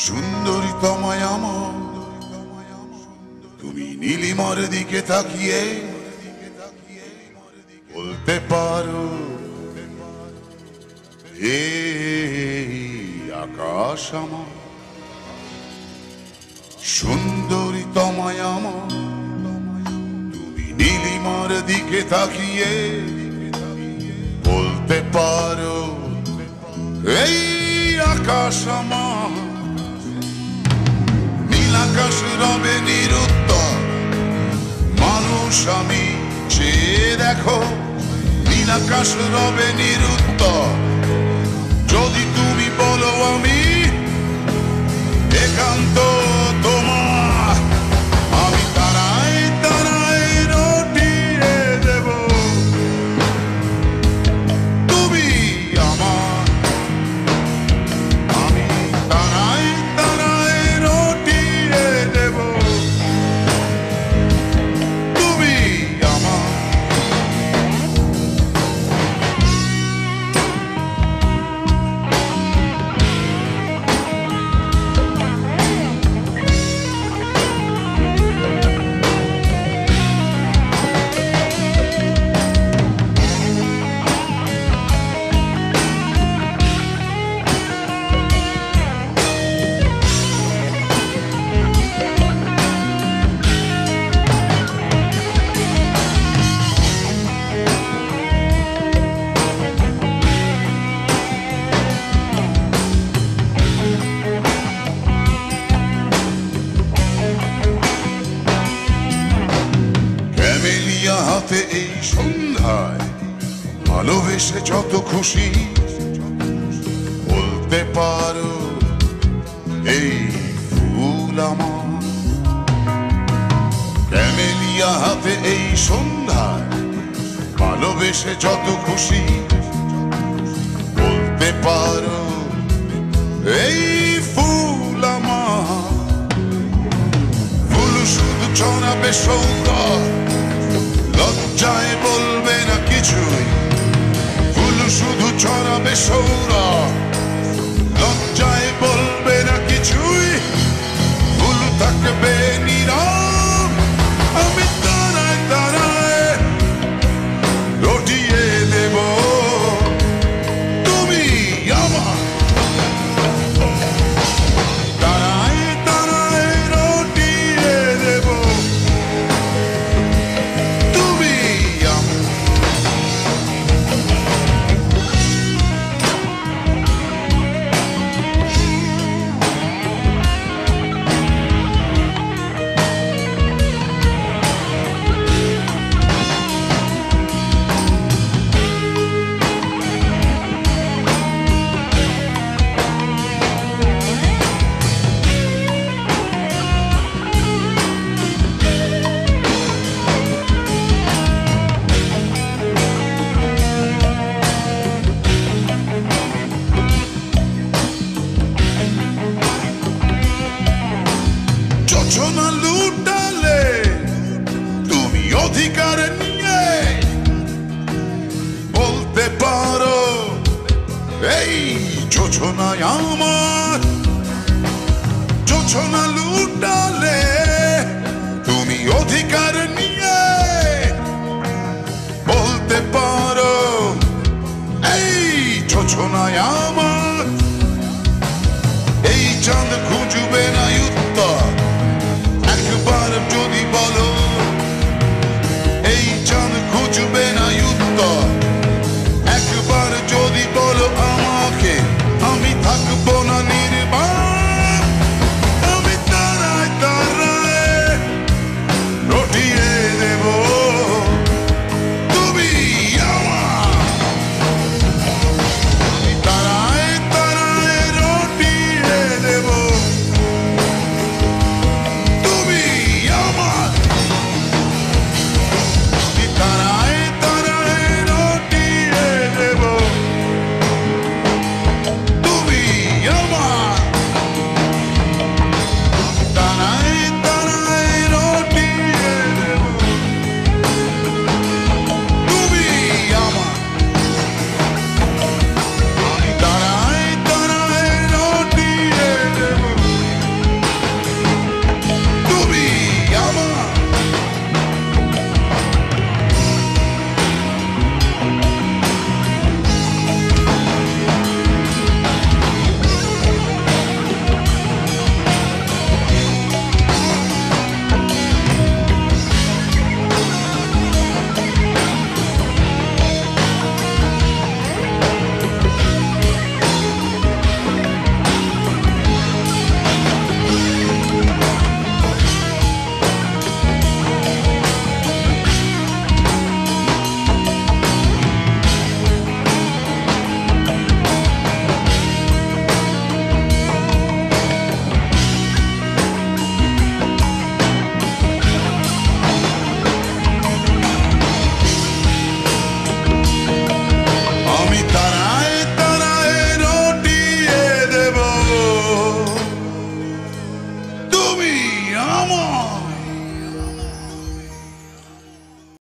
সুন্দরী তোমায় আমার, তুমি নীলিমার দিকে তাকিয়ে বলতে পারো, এই আকাশ আমার। সুন্দরী তোমায় আমার, তুমি নীলিমার দিকে তাকিয়ে বলতে পারো, এই আকাশ আমার। নীলাকাশ রবে নিরুত্তর, মানুষ আমি চেয়ে দেখো। নীলাকাশ রবে নিরুত্তর, যদি তুমি বলো আমি একান্ত তোমার, আমি তারাই তারাই রটিয়ে দেব। তুমি আমার, আমি তারাই তারাই রটিয়ে দেব। তুমি আমার। হাতে এই সন্ধ্যায় ভালোবেসে যত খুশি বলতে পারো, এই ফুল আমার। ক্যামেলিয়া হাতে এই সন্ধ্যায় ভালোবেসে যত খুশি বলতে পারো, এই ফুল আমার। ফুল শুধু ছড়াবে সৌরভ, লজ্জায় বলবে না কিছুই। ফুল শুধু ছড়াবে সৌরভ, লজ্জায় বলবে না কিছুই। ফুল থাকবে নীরব, আমি তারায় তারায় রটিয়ে দেব। তুমি আমার, তারায় তারায় রটিয়ে দেব। যোজনা লুটালে তুমি অধিকার নিয়ে বলতে পারো, এই যোজনায় আমার। যোজনা লুটালে তুমি অধিকার নিয়ে বলতে পারো, এই যোজনায় আমার। এই চাঁদ খুঁজবে না উত্তর, একবার যদি বলো, এই চাঁদ খুঁজবে না উত্তর। একবার যদি বলো আমাকে, আমি থাকবো না নির্বাক, আমি তারায় তারায় রটিয়ে দেব। তুমি আমার, আমি তারায় কামন